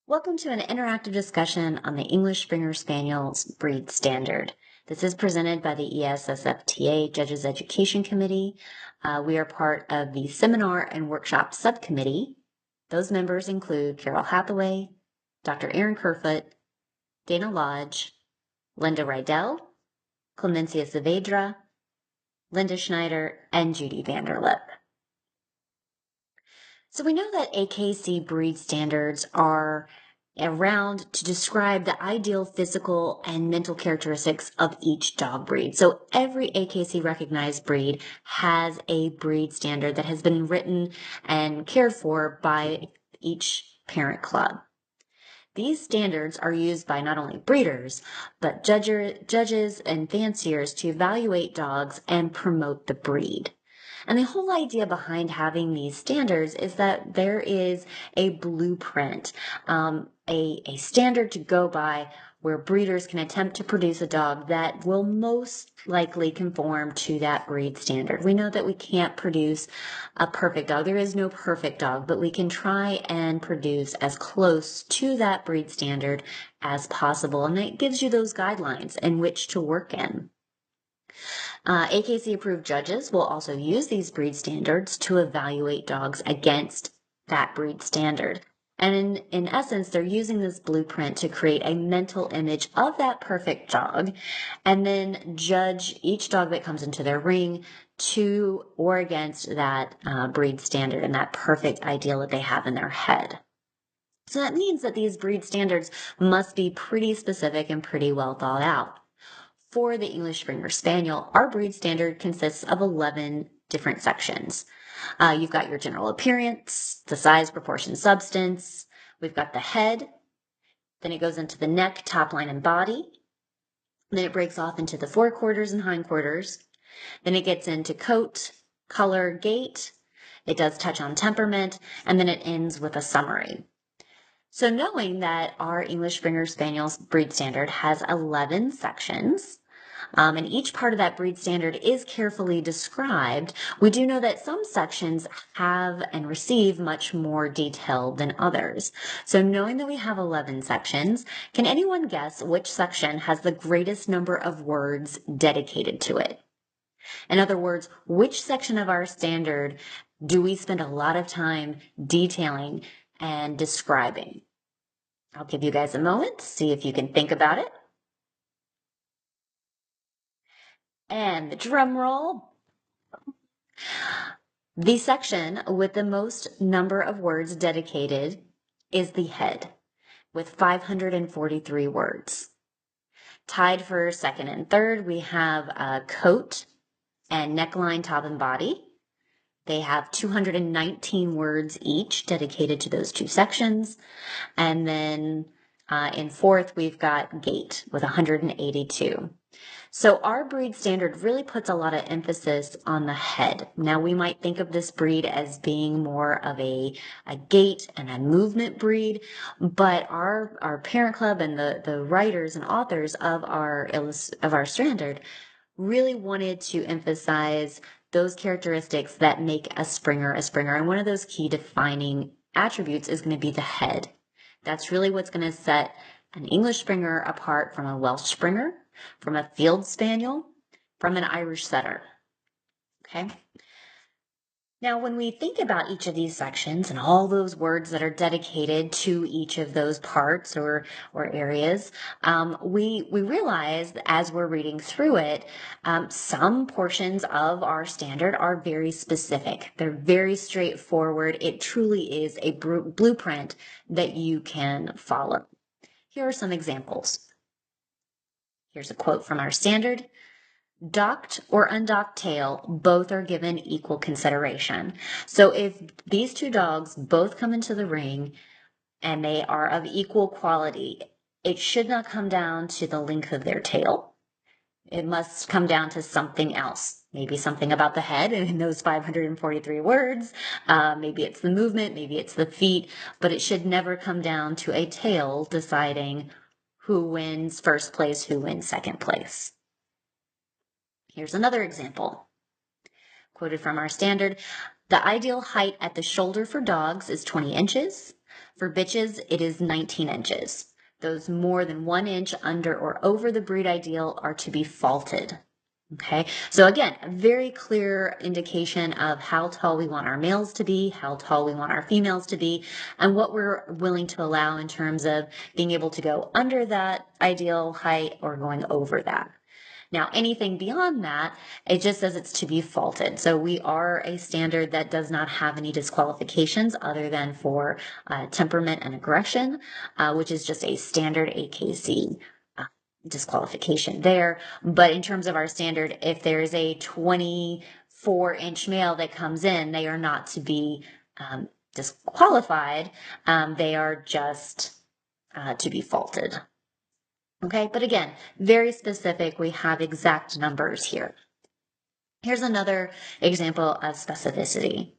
Welcome to an interactive discussion on the English Springer Spaniel's breed standard. This is presented by the ESSFTA Judges Education Committee. We are part of the Seminar and Workshop Subcommittee. Those members include Carol Hathaway, Dr. Aaron Kerfoot, Dana Lodge, Linda Rydell, Clemencia Saavedra, Linda Schneider, and Judy Vanderlip. So we know that AKC breed standards are around to describe the ideal physical and mental characteristics of each dog breed. So every AKC recognized breed has a breed standard that has been written and cared for by each parent club. These standards are used by not only breeders, but judges and fanciers to evaluate dogs and promote the breed. And the whole idea behind having these standards is that there is a blueprint, a standard to go by where breeders can attempt to produce a dog that will most likely conform to that breed standard. We know that we can't produce a perfect dog. There is no perfect dog, but we can try and produce as close to that breed standard as possible. And it gives you those guidelines in which to work in. AKC-approved judges will also use these breed standards to evaluate dogs against that breed standard. And in essence, they're using this blueprint to create a mental image of that perfect dog and then judge each dog that comes into their ring to or against that breed standard and that perfect ideal that they have in their head. So that means that these breed standards must be pretty specific and pretty well thought out. For the English Springer Spaniel, our breed standard consists of 11 different sections. You've got your general appearance, the size, proportion, substance. We've got the head. Then it goes into the neck, top line, and body. Then it breaks off into the forequarters and hindquarters. Then it gets into coat, color, gait. It does touch on temperament, and then it ends with a summary. So knowing that our English Springer Spaniel's breed standard has 11 sections, and each part of that breed standard is carefully described, we do know that some sections have and receive much more detail than others. So knowing that we have 11 sections, can anyone guess which section has the greatest number of words dedicated to it? In other words, which section of our standard do we spend a lot of time detailing and describing? I'll give you guys a moment to see if you can think about it. And the drum roll. The section with the most number of words dedicated is the head, with 543 words. Tied for second and third, we have coat and neckline, top and body. They have 219 words each dedicated to those two sections. And then in fourth, we've got gait with 182. So our breed standard really puts a lot of emphasis on the head. Now we might think of this breed as being more of a gait and a movement breed, but our parent club and the writers and authors of our standard really wanted to emphasize those characteristics that make a Springer a Springer. And one of those key defining attributes is going to be the head. That's really what's going to set an English Springer apart from a Welsh Springer, from a Field Spaniel, from an Irish Setter. Okay. Now, when we think about each of these sections and all those words that are dedicated to each of those parts or areas, we realize that as we're reading through it, some portions of our standard are very specific. They're very straightforward. It truly is a blueprint that you can follow. Here are some examples. Here's a quote from our standard. Docked or undocked tail, both are given equal consideration. So if these two dogs both come into the ring and they are of equal quality, it should not come down to the length of their tail. It must come down to something else. Maybe something about the head in those 543 words. Maybe it's the movement, maybe it's the feet, but it should never come down to a tail deciding who wins first place, who wins second place. Here's another example, quoted from our standard. The ideal height at the shoulder for dogs is 20 inches. For bitches, it is 19 inches. Those more than 1 inch under or over the breed ideal are to be faulted. Okay, so again, a very clear indication of how tall we want our males to be, how tall we want our females to be, and what we're willing to allow in terms of being able to go under that ideal height or going over that. Now, anything beyond that, it just says it's to be faulted. So we are a standard that does not have any disqualifications other than for temperament and aggression, which is just a standard AKC disqualification there. But in terms of our standard, if there is a 24-inch male that comes in, they are not to be disqualified. They are just to be faulted. Okay, but again, very specific. We have exact numbers here. Here's another example of specificity.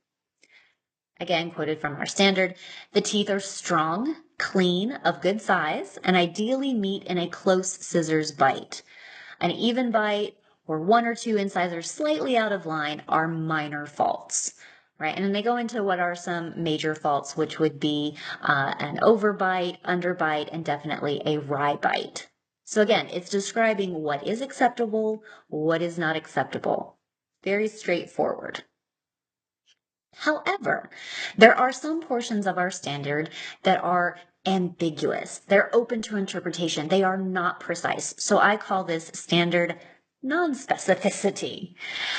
Again, quoted from our standard, the teeth are strong, clean, of good size, and ideally meet in a close scissors bite. An even bite or 1 or 2 incisors slightly out of line are minor faults. Right, and then they go into what are some major faults, which would be an overbite, underbite, and definitely a wry bite. So again, it's describing what is acceptable, what is not acceptable. Very straightforward. However, there are some portions of our standard that are ambiguous. They're open to interpretation. They are not precise. So I call this standard non-specificity.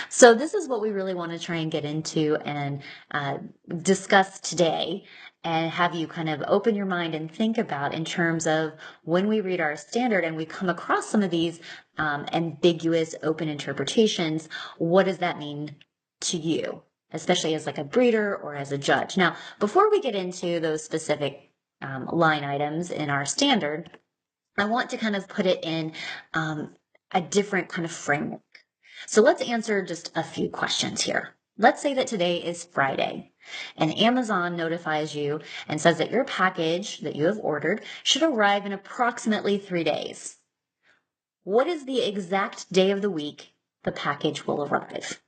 So this is what we really want to try and get into and discuss today and have you kind of open your mind and think about in terms of when we read our standard and we come across some of these ambiguous open interpretations, what does that mean to you, especially as like a breeder or as a judge? Now, before we get into those specific line items in our standard, I want to kind of put it in a different kind of framework. So let's answer just a few questions here. Let's say that today is Friday and Amazon notifies you and says that your package that you have ordered should arrive in approximately 3 days. What is the exact day of the week the package will arrive?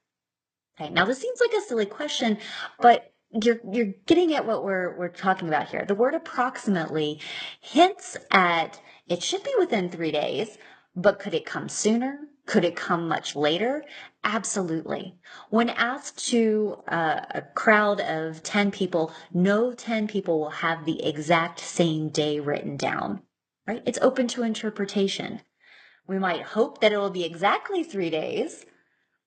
Okay, now this seems like a silly question, but you're getting at what we're talking about here. The word approximately hints at it should be within 3 days, but could it come sooner? Could it come much later? Absolutely. When asked to a crowd of 10 people, no 10 people will have the exact same day written down, right? It's open to interpretation. We might hope that it will be exactly 3 days,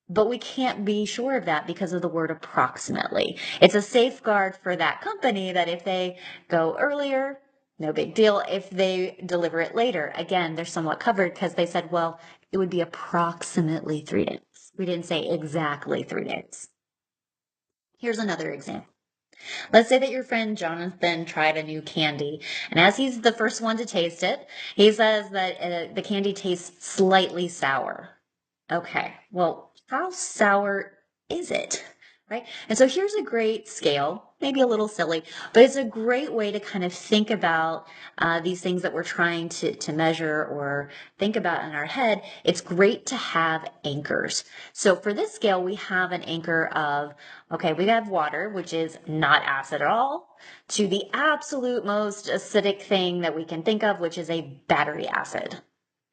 but we can't be sure of that because of the word approximately. It's a safeguard for that company that if they go earlier, no big deal. If they deliver it later, again, they're somewhat covered because they said, well, it would be approximately 3 days. We didn't say exactly 3 days. Here's another example. Let's say that your friend Jonathan tried a new candy, and as he's the first one to taste it, he says that the candy tastes slightly sour. Okay, well, how sour is it? Right? And so here's a great scale, maybe a little silly, but it's a great way to kind of think about these things that we're trying to measure or think about in our head. It's great to have anchors. So for this scale, we have an anchor of, okay, we have water, which is not acid at all, to the absolute most acidic thing that we can think of, which is a battery acid.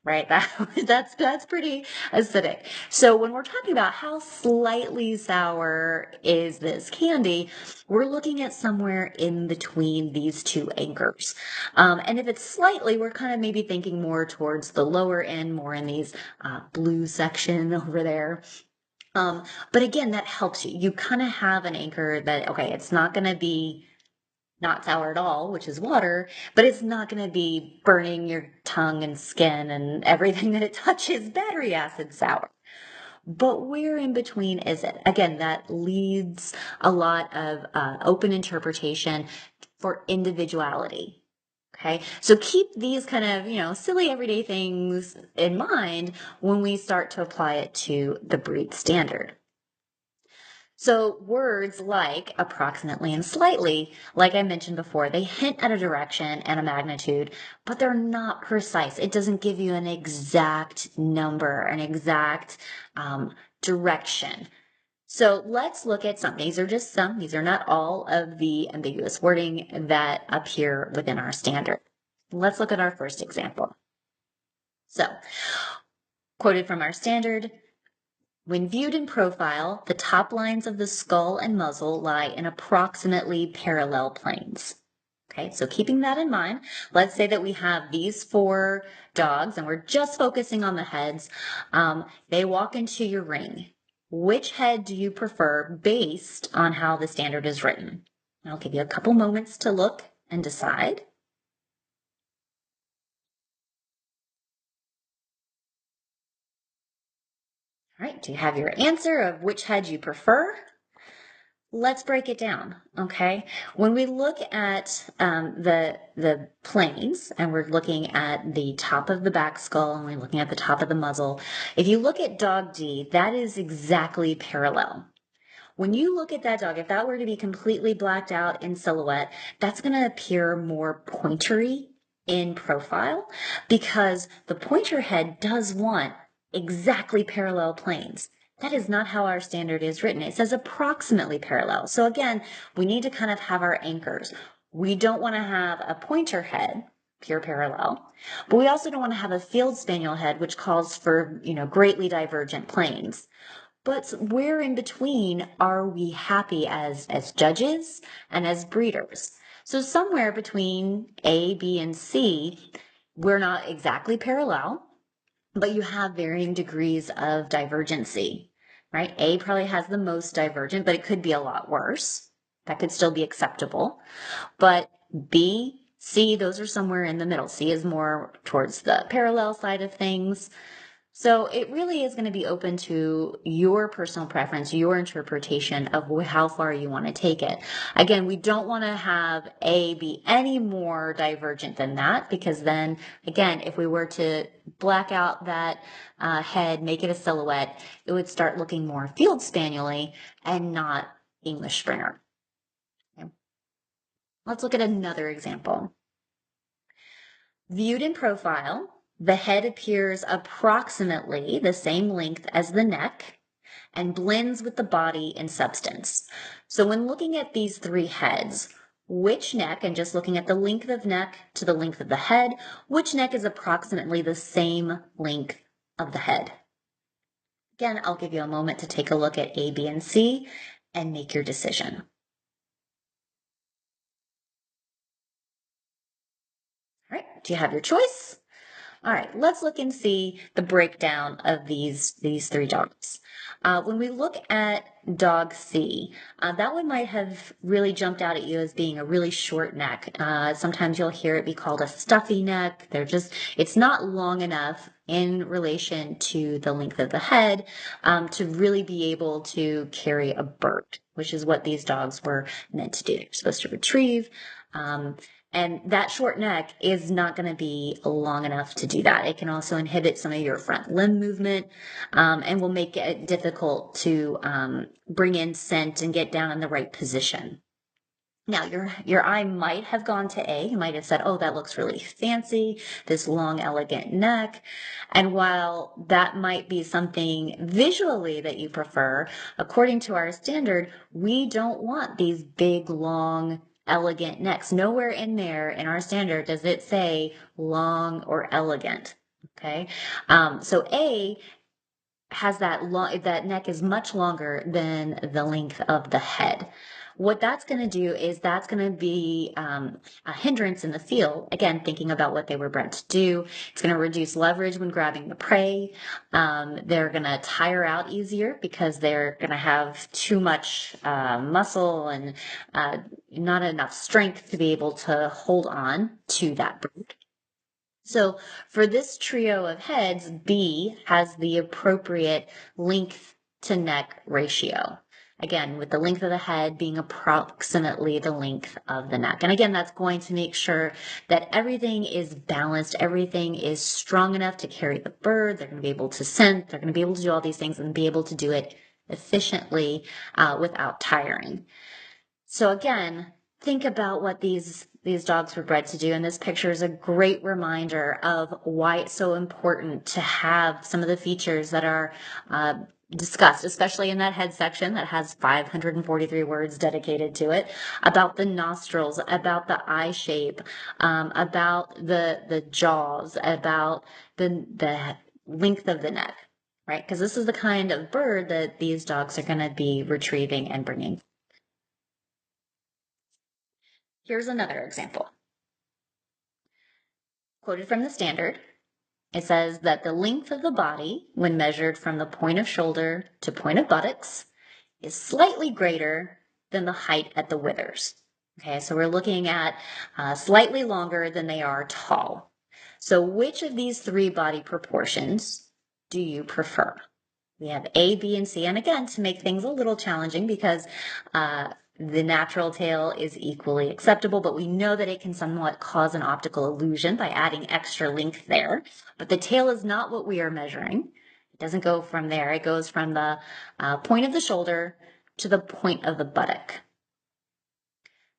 Right? That's pretty acidic. So when we're talking about how slightly sour is this candy, we're looking at somewhere in between these two anchors. And if it's slightly, we're kind of maybe thinking more towards the lower end, more in these blue section over there. But again, that helps you. You kind of have an anchor that, okay, it's not going to be not sour at all, which is water, but it's not going to be burning your tongue and skin and everything that it touches battery acid sour. But where in between is it? Again, that leads a lot of open interpretation for individuality. Okay, so keep these kind of, silly everyday things in mind when we start to apply it to the breed standard. So words like approximately and slightly, like I mentioned before, they hint at a direction and a magnitude, but they're not precise. It doesn't give you an exact number, an exact direction. So let's look at some. These are just some. These are not all of the ambiguous wording that appear within our standard. Let's look at our first example. So, quoted from our standard, when viewed in profile, the top lines of the skull and muzzle lie in approximately parallel planes. Okay, so keeping that in mind, let's say that we have these 4 dogs and we're just focusing on the heads. They walk into your ring. Which head do you prefer based on how the standard is written? I'll give you a couple moments to look and decide. All right, do you have your answer of which head you prefer? Let's break it down, okay? When we look at the planes and we're looking at the top of the back skull and we're looking at the top of the muzzle, if you look at dog D, that is exactly parallel. When you look at that dog, if that were to be completely blacked out in silhouette, that's going to appear more pointery in profile because the pointer head does want exactly parallel planes. That is not how our standard is written. It says approximately parallel. So again, we need to kind of have our anchors. We don't want to have a pointer head, pure parallel, but we also don't want to have a field spaniel head, which calls for, greatly divergent planes. But where in between are we happy as judges and as breeders? So somewhere between A, B, and C, we're not exactly parallel, but you have varying degrees of divergency, right? A probably has the most divergent, but it could be a lot worse. That could still be acceptable. But B, C, those are somewhere in the middle. C is more towards the parallel side of things. So it really is going to be open to your personal preference, your interpretation of how far you want to take it. Again, we don't want to have A be any more divergent than that, because then, again, if we were to black out that head, make it a silhouette, it would start looking more field spaniel-y and not English Springer. Okay. Let's look at another example. Viewed in profile, the head appears approximately the same length as the neck and blends with the body in substance. So when looking at these 3 heads, which neck, and just looking at the length of neck to the length of the head, which neck is approximately the same length of the head? Again, I'll give you a moment to take a look at A, B, and C and make your decision. All right, do you have your choice? All right, let's look and see the breakdown of these 3 dogs. When we look at dog C, that one might have really jumped out at you as being a really short neck. Sometimes you'll hear it be called a stuffy neck. It's not long enough in relation to the length of the head to really be able to carry a bird, which is what these dogs were meant to do. They're supposed to retrieve. And that short neck is not going to be long enough to do that. It can also inhibit some of your front limb movement and will make it difficult to bring in scent and get down in the right position. Now, your eye might have gone to A. You might have said, oh, that looks really fancy, this long, elegant neck. And while that might be something visually that you prefer, according to our standard, we don't want these big, long, elegant necks. Nowhere in there in our standard does it say long or elegant. Okay. So A has that neck is much longer than the length of the head. What that's going to do is that's going to be a hindrance in the field. Again, thinking about what they were bred to do. It's going to reduce leverage when grabbing the prey. They're going to tire out easier because they're going to have too much muscle and not enough strength to be able to hold on to that bird. So for this trio of heads, B has the appropriate length to neck ratio. Again, with the length of the head being approximately the length of the neck. And again, that's going to make sure that everything is balanced, everything is strong enough to carry the bird. They're going to be able to scent, they're going to be able to do all these things and be able to do it efficiently without tiring. So again, think about what these these dogs were bred to do. And this picture is a great reminder of why it's so important to have some of the features that are discussed, especially in that head section that has 543 words dedicated to it, about the nostrils, about the eye shape, about the jaws, about the length of the neck, right? Because this is the kind of bird that these dogs are going to be retrieving and bringing. Here's another example. Quoted from the standard, it says that the length of the body, when measured from the point of shoulder to point of buttocks, is slightly greater than the height at the withers. Okay, so we're looking at slightly longer than they are tall. So which of these three body proportions do you prefer? We have A, B, and C. And again, to make things a little challenging because the natural tail is equally acceptable, but we know that it can somewhat cause an optical illusion by adding extra length there. But the tail is not what we are measuring. It doesn't go from there. It goes from the point of the shoulder to the point of the buttock.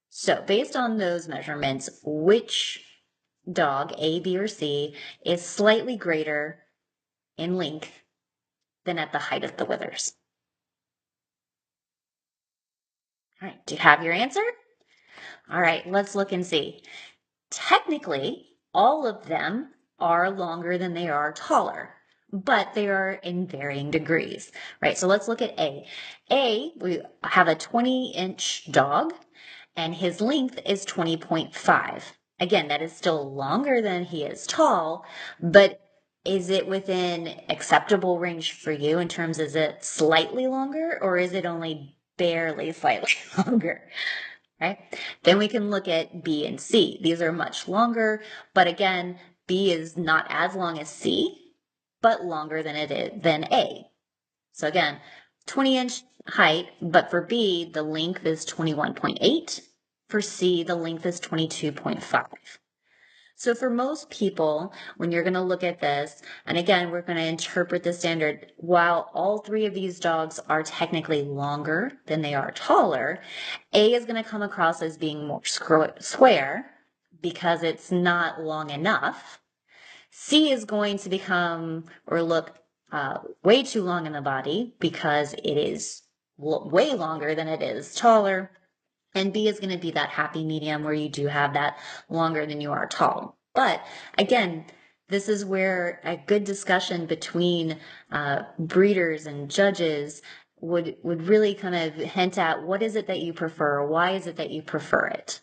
So based on those measurements, which dog, A, B, or C, is slightly greater in length than at the height of the withers? All right, do you have your answer? All right, let's look and see. Technically, all of them are longer than they are taller, but they are in varying degrees, right? So let's look at A. A, we have a 20-inch dog, and his length is 20.5. Again, that is still longer than he is tall, but is it within acceptable range for you in terms, is it slightly longer or is it only barely slightly longer? Right? Then we can look at B and C. These are much longer, but again, B is not as long as C, but longer than A. So again, 20-inch height, but for B, the length is 21.8. For C, the length is 22.5. So for most people, when you're going to look at this, and again, we're going to interpret the standard, while all three of these dogs are technically longer than they are taller, A is going to come across as being more square because it's not long enough. C is going to become or look way too long in the body because it is way longer than it is taller. And B is going to be that happy medium where you do have that longer than you are tall. But again, this is where a good discussion between breeders and judges would really kind of hint at what is it that you prefer? Why is it that you prefer it?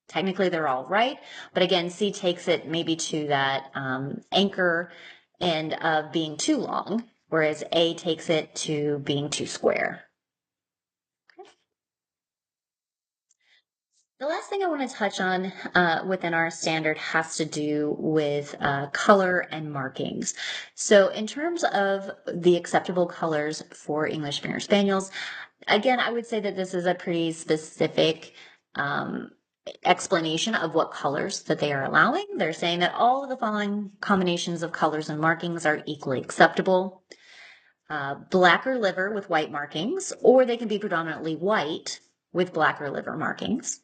Technically, they're all right. But again, C takes it maybe to that anchor end of being too long, whereas A takes it to being too square. The last thing I want to touch on within our standard has to do with color and markings. So in terms of the acceptable colors for English Springer Spaniels, again, I would say that this is a pretty specific explanation of what colors that they are allowing. They're saying that all of the following combinations of colors and markings are equally acceptable. Black or liver with white markings, or they can be predominantly white with black or liver markings.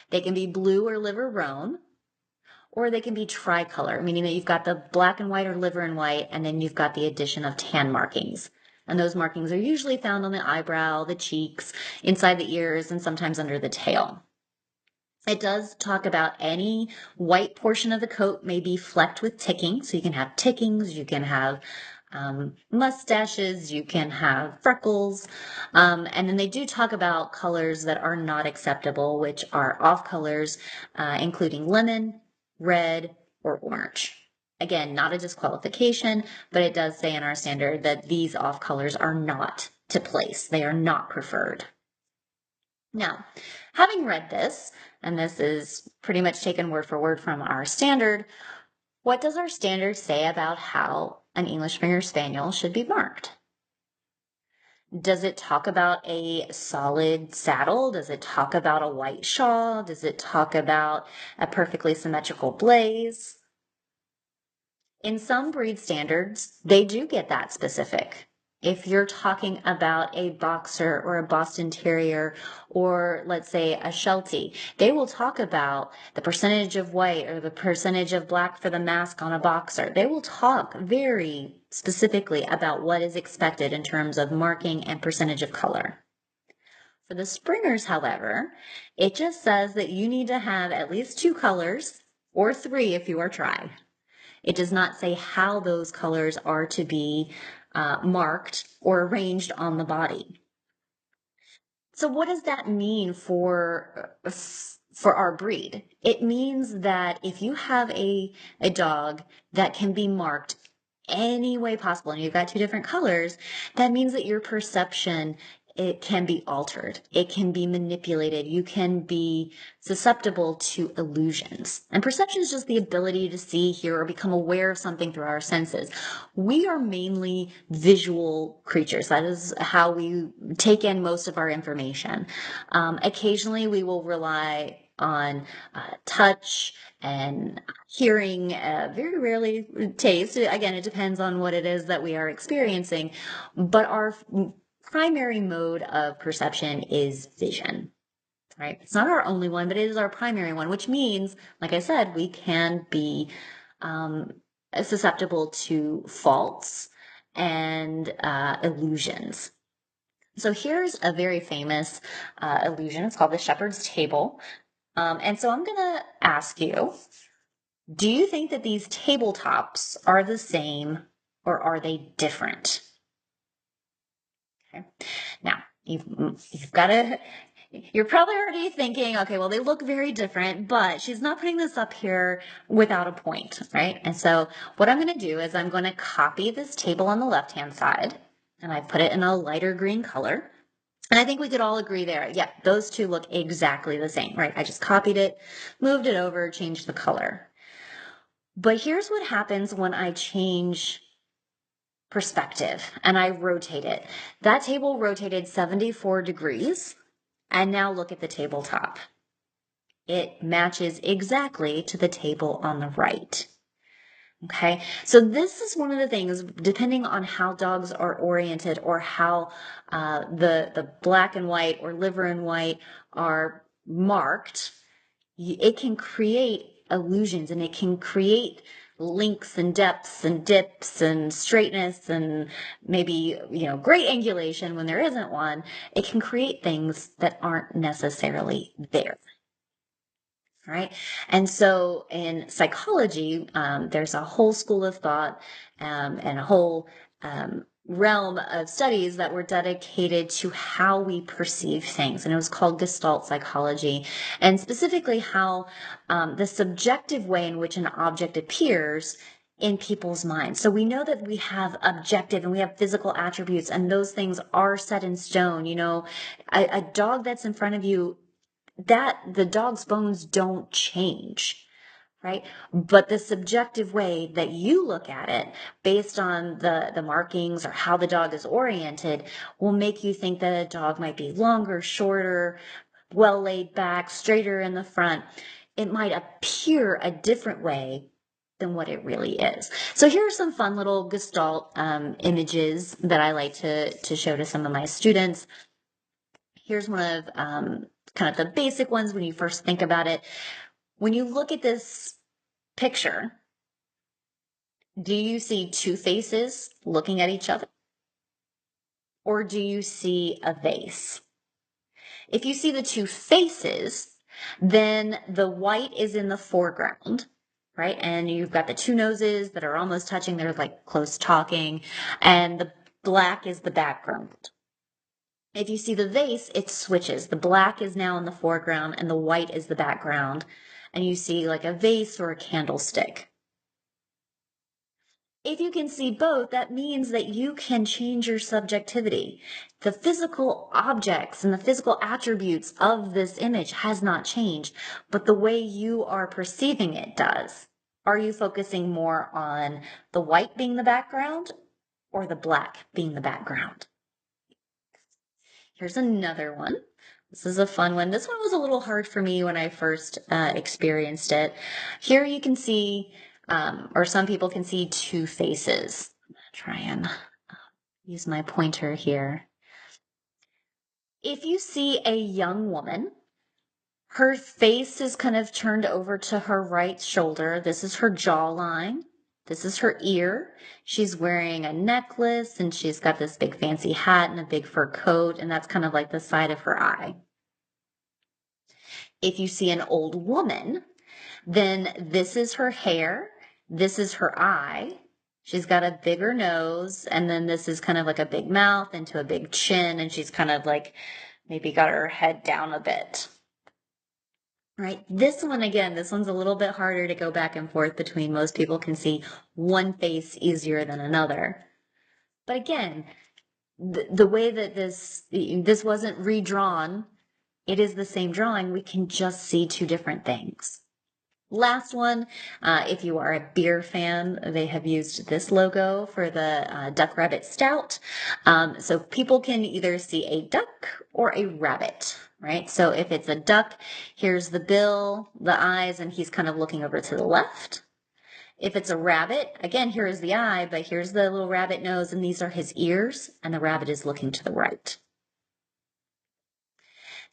They can be blue or liver roan, or they can be tricolor, meaning that you've got the black and white or liver and white, and then you've got the addition of tan markings. And those markings are usually found on the eyebrow, the cheeks, inside the ears, and sometimes under the tail. It does talk about any white portion of the coat may be flecked with ticking. So you can have tickings, you can have mustaches, you can have freckles. And then they do talk about colors that are not acceptable, which are off colors, including lemon, red, or orange. Again, not a disqualification, but it does say in our standard that these off colors are not to place. They are not preferred. Now, having read this, and this is pretty much taken word for word from our standard, what does our standard say about how an English Springer Spaniel should be marked? Does it talk about a solid saddle? Does it talk about a white shawl? Does it talk about a perfectly symmetrical blaze? In some breed standards, they do get that specific. If you're talking about a boxer or a Boston Terrier or let's say a Sheltie, they will talk about the percentage of white or the percentage of black for the mask on a boxer. They will talk very specifically about what is expected in terms of marking and percentage of color. For the Springers, however, it just says that you need to have at least 2 colors or 3 if you are tri. It does not say how those colors are to be marked or arranged on the body. So what does that mean for our breed? It means that if you have a dog that can be marked any way possible and you've got 2 different colors, that means that your perception, it can be altered. It can be manipulated. You can be susceptible to illusions. And perception is just the ability to see, hear, or become aware of something through our senses. We are mainly visual creatures. That is how we take in most of our information. Occasionally, we will rely on touch and hearing, very rarely taste. Again, it depends on what it is that we are experiencing. But our primary mode of perception is vision, right? It's not our only one, but it is our primary one, which means, like I said, we can be susceptible to faults and illusions. So here's a very famous illusion. It's called the shepherd's table. And so I'm going to ask you, do you think that these tabletops are the same or are they different? Okay. Now, you've got to, you're probably already thinking, okay, well, they look very different, but she's not putting this up here without a point, right? And so what I'm going to do is I'm going to copy this table on the left-hand side, and I put it in a lighter green color. And I think we could all agree there. Yeah, those two look exactly the same, right? I just copied it, moved it over, changed the color. But here's what happens when I change perspective and I rotate it. That table rotated 74 degrees. And now look at the tabletop. It matches exactly to the table on the right. Okay, so this is one of the things, depending on how dogs are oriented or how the black and white or liver and white are marked, it can create illusions and it can create links and depths and dips and straightness and maybe, great angulation when there isn't one. It can create things that aren't necessarily there. Right. And so in psychology, there's a whole school of thought and a whole realm of studies that were dedicated to how we perceive things. And it was called Gestalt psychology, and specifically how the subjective way in which an object appears in people's minds. So we know that we have objective and we have physical attributes, and those things are set in stone. A dog that's in front of you, that the dog's bones don't change, right? But the subjective way that you look at it based on the markings or how the dog is oriented will make you think that a dog might be longer, shorter, well laid back, straighter in the front. It might appear a different way than what it really is. So here are some fun little Gestalt images that I like to show to some of my students. Here's one of kind of the basic ones when you first think about it. When you look at this picture, do you see 2 faces looking at each other? Or do you see a vase? If you see the 2 faces, then the white is in the foreground, right? And you've got the 2 noses that are almost touching, they're like close talking, and the black is the background. If you see the vase, it switches. The black is now in the foreground and the white is the background. And you see like a vase or a candlestick. If you can see both, that means that you can change your subjectivity. The physical objects and the physical attributes of this image has not changed, but the way you are perceiving it does. Are you focusing more on the white being the background or the black being the background? Here's another one. This is a fun one. This one was a little hard for me when I first experienced it. Here you can see, or some people can see 2 faces. I'm going to try and use my pointer here. If you see a young woman, her face is kind of turned over to her right shoulder. This is her jawline. This is her ear. She's wearing a necklace and she's got this big fancy hat and a big fur coat, and that's kind of like the side of her eye. If you see an old woman, then this is her hair. This is her eye. She's got a bigger nose, and then this is kind of like a big mouth into a big chin, and she's kind of like maybe got her head down a bit. Right. This one, again, this one's a little bit harder to go back and forth between. Most people can see one face easier than another. But again, the way that this wasn't redrawn, it is the same drawing. We can just see two different things. Last one, if you are a beer fan, they have used this logo for the Duck Rabbit Stout. So people can either see a duck or a rabbit, right? So if it's a duck, here's the bill, the eyes, and he's kind of looking over to the left. If it's a rabbit, again, here is the eye, but here's the little rabbit nose, and these are his ears, and the rabbit is looking to the right.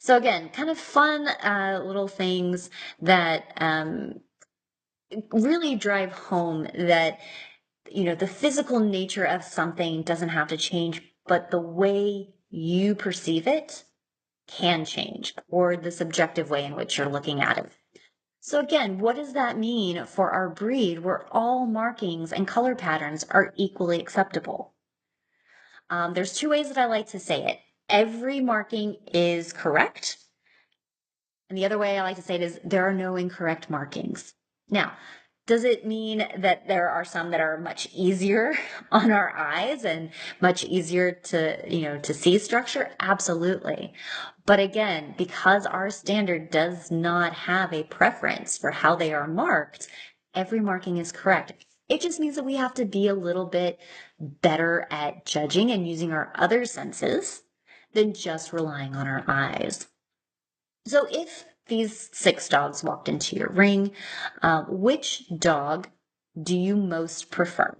So again, kind of fun little things that really drive home that, the physical nature of something doesn't have to change, but the way you perceive it can change, or the subjective way in which you're looking at it. So again, what does that mean for our breed where all markings and color patterns are equally acceptable? There's two ways that I like to say it. Every marking is correct. And the other way I like to say it is there are no incorrect markings. Now, does it mean that there are some that are much easier on our eyes and much easier to see structure? Absolutely. But again, because our standard does not have a preference for how they are marked, every marking is correct. It just means that we have to be a little bit better at judging and using our other senses than just relying on our eyes. So if these 6 dogs walked into your ring, which dog do you most prefer?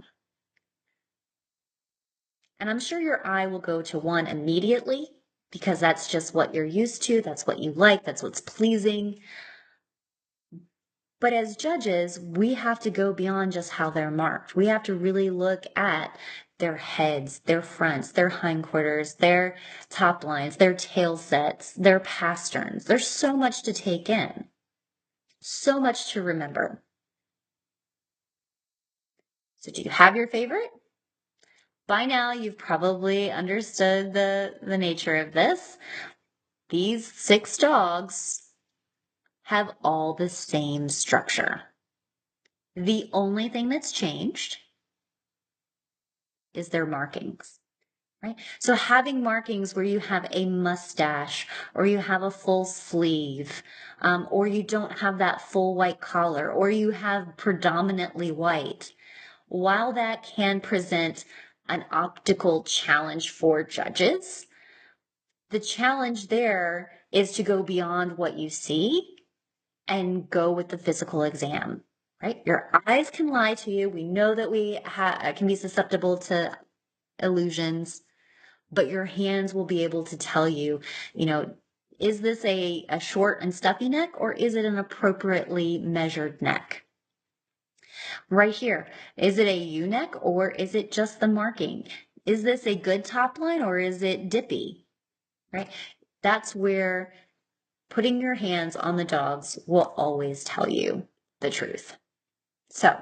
And I'm sure your eye will go to one immediately because that's just what you're used to. That's what you like. That's what's pleasing. But as judges, we have to go beyond just how they're marked. We have to really look at their heads, their fronts, their hindquarters, their top lines, their tail sets, their pasterns. There's so much to take in, so much to remember. So do you have your favorite? By now, you've probably understood the nature of this. These 6 dogs have all the same structure. The only thing that's changed is their markings, right? So having markings where you have a mustache or you have a full sleeve, or you don't have that full white collar, or you have predominantly white, while that can present an optical challenge for judges, the challenge there is to go beyond what you see and go with the physical exam. Right? Your eyes can lie to you. We know that we can be susceptible to illusions, but your hands will be able to tell you, is this a short and stuffy neck or is it an appropriately measured neck? Right here, is it a U-neck or is it just the marking? Is this a good top line or is it dippy? Right? That's where putting your hands on the dogs will always tell you the truth. So,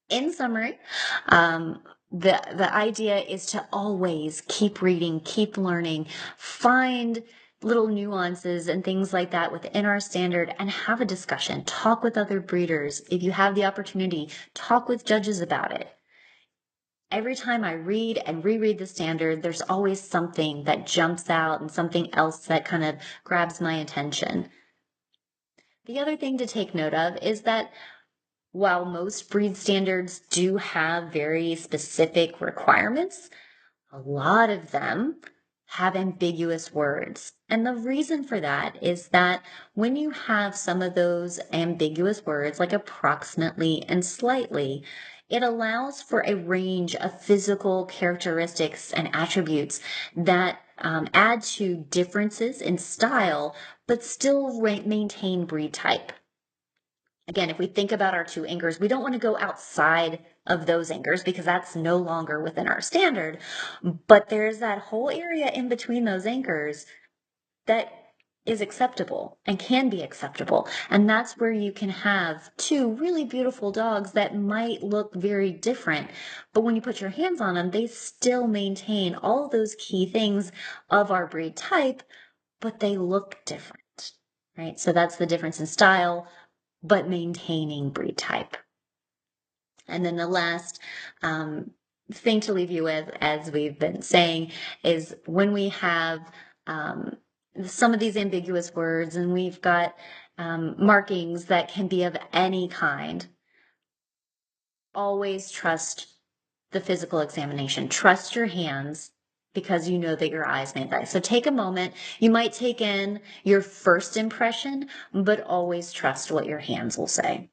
in summary, the idea is to always keep reading, keep learning, find little nuances and things like that within our standard and have a discussion. Talk with other breeders. If you have the opportunity, talk with judges about it. Every time I read and reread the standard, there's always something that jumps out and something else that kind of grabs my attention. The other thing to take note of is that while most breed standards do have very specific requirements, a lot of them have ambiguous words. And the reason for that is that when you have some of those ambiguous words like approximately and slightly, It allows for a range of physical characteristics and attributes that add to differences in style, but still maintain breed type. Again, if we think about our two anchors, we don't want to go outside of those anchors because that's no longer within our standard. But there's that whole area in between those anchors that is acceptable and can be acceptable. And that's where you can have two really beautiful dogs that might look very different. But when you put your hands on them, they still maintain all of those key things of our breed type, but they look different, right? So that's the difference in style, but maintaining breed type. And then the last thing to leave you with, as we've been saying, is when we have some of these ambiguous words and we've got markings that can be of any kind, always trust the physical examination. Trust your hands because you know that your eyes may lie. So take a moment. You might take in your first impression, but always trust what your hands will say.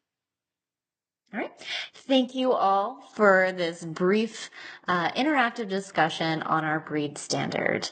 All right. Thank you all for this brief interactive discussion on our breed standard.